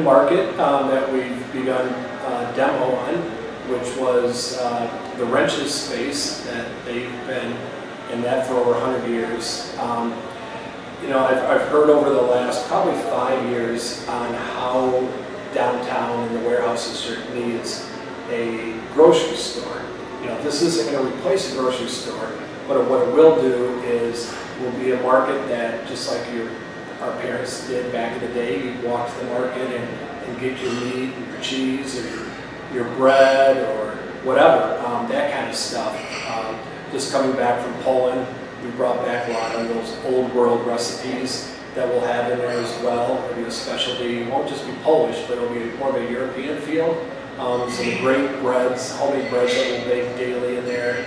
market that we've begun demo on, which was the Wrenches space that they've been in that for over 100 years. You know, I've heard over the last probably 5 years on how downtown and the warehouse district needs a grocery store. You know, this isn't going to replace a grocery store, but what it will do is will be a market that, just like our parents did back in the day, you'd walk to the market and get your meat and your cheese or your bread or whatever, that kind of stuff. Just coming back from Poland, we brought back a lot of those old world recipes that we'll have in there as well. It'll be a specialty. It won't just be Polish, but it'll be more of a European feel. Some great breads, homemade breads that we'll bake daily in there,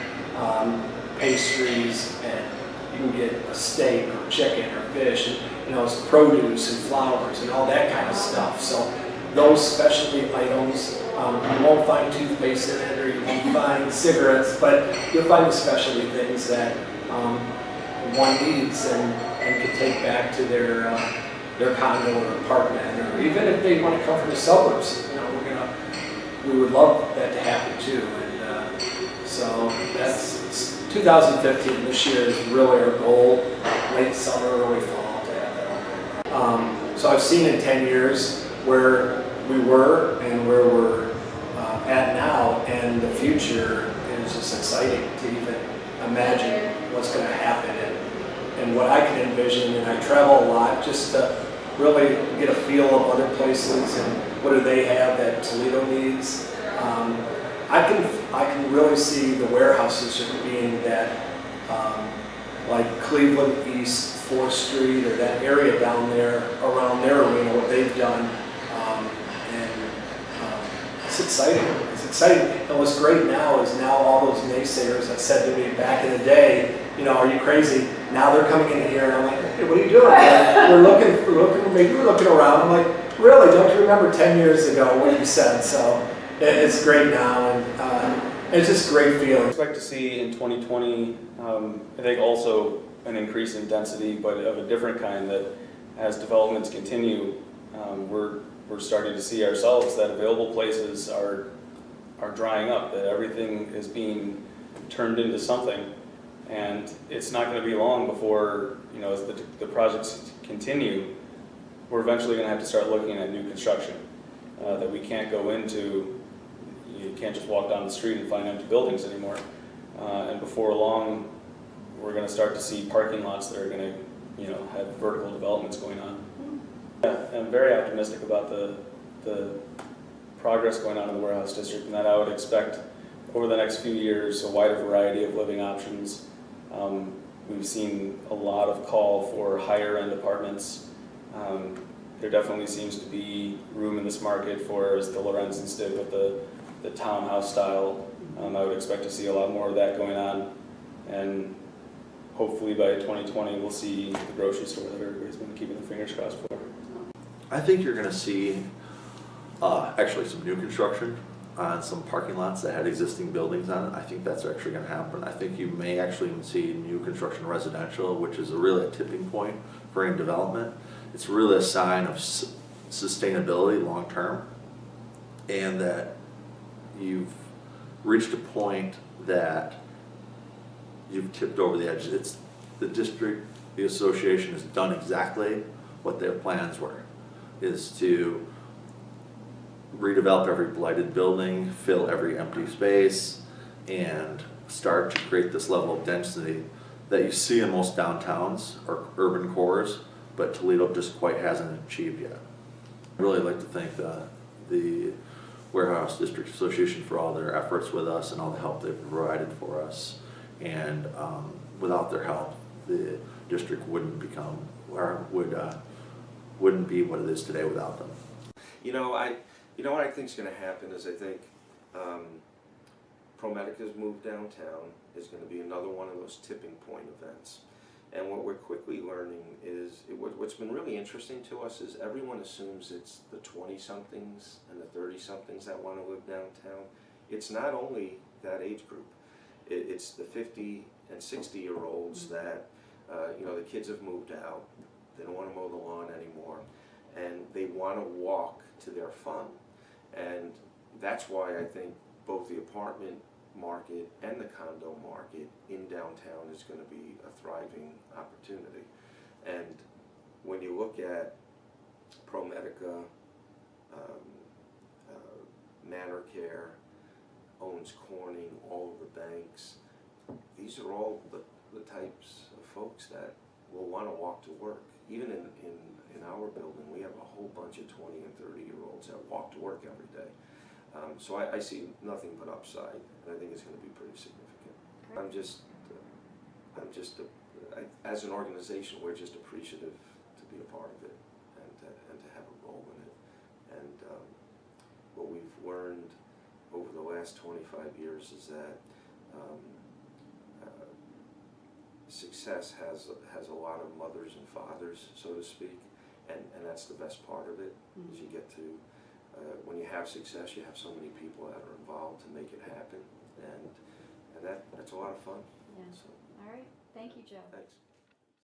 pastries, and you can get a steak or chicken or fish, and you know, it's produce and flowers and all that kind of stuff. So those specialty items, you won't find toothpaste in it, or you won't find cigarettes, but you'll find the specialty things that one needs and can take back to their condo or apartment, or even if they want to come from the suburbs. You know, we would love that to happen too. And so that's 2015. This year is really our goal. Late summer, early fall to have that open. So I've seen in 10 years where we were and where we're at now, and the future is just exciting to even imagine what's going to happen and what I can envision. And I travel a lot just to really get a feel of other places and what do they have that Toledo needs. I can really see the warehouse district being that, like Cleveland East 4th Street or that area down there around their arena, what they've done. It's exciting. It's exciting. And what's great now is now all those naysayers that said to me back in the day, you know, are you crazy? Now they're coming in here, and I'm like, hey, what are you doing? We're looking, maybe we're looking around. I'm like, really? Don't you remember 10 years ago what you said? So it's great now, and it's just a great feeling. I expect to see in 2020, I think also an increase in density, but of a different kind, that as developments continue, we're starting to see ourselves that available places are drying up, that everything is being turned into something, and it's not going to be long before, you know, as the projects continue, we're eventually going to have to start looking at new construction that we can't go into. You can't just walk down the street and find empty buildings anymore, and before long we're going to start to see parking lots that are going to, you know, have vertical developments going on. Yeah, I'm very optimistic about the progress going on in the warehouse district, and that I would expect over the next few years a wider variety of living options. We've seen a lot of call for higher end apartments. There definitely seems to be room in this market for, as the Lorenzens did with the townhouse style. I would expect to see a lot more of that going on, and hopefully by 2020 we'll see the grocery store that everybody's been keeping their fingers crossed for. I think you're going to see actually some new construction on some parking lots that had existing buildings on it. I think that's actually going to happen. I think you may actually even see new construction residential, which is really a tipping point for any development. It's really a sign of sustainability long term, and that you've reached a point that you've tipped over the edge. It's the district, the association has done exactly what their plans were, is to redevelop every blighted building, fill every empty space, and start to create this level of density that you see in most downtowns or urban cores, but Toledo just quite hasn't achieved yet. I'd really like to thank the Warehouse District Association for all their efforts with us and all the help they've provided for us. And without their help, the district wouldn't become, or wouldn't be what it is today without them. You know what I think is going to happen is I think ProMedica's move downtown is going to be another one of those tipping point events. And what we're quickly learning is, what's been really interesting to us is everyone assumes it's the 20-somethings and the 30-somethings that want to live downtown. It's not only that age group. It's the 50 and 60-year-olds that, you know, the kids have moved out. They don't want to mow the lawn anymore. and they want to walk to their fun. And that's why I think both the apartment market and the condo market in downtown is going to be a thriving opportunity. And when you look at ProMedica, Manor Care, Owens Corning, all of the banks, these are all the types of folks that will want to walk to work. Even in our building, we have a whole bunch of 20 and 30-year-olds that walk to work every day. So I see nothing but upside, and I think it's going to be pretty significant. As an organization, we're just appreciative to be a part of it and to have a role in it. And what we've learned over the last 25 years is that success has a lot of mothers and fathers, so to speak, and that's the best part of it, is you get to, when you have success, you have so many people that are involved to make it happen, and that's a lot of fun. Yeah. So, All right. Thank you, Joe. thanks.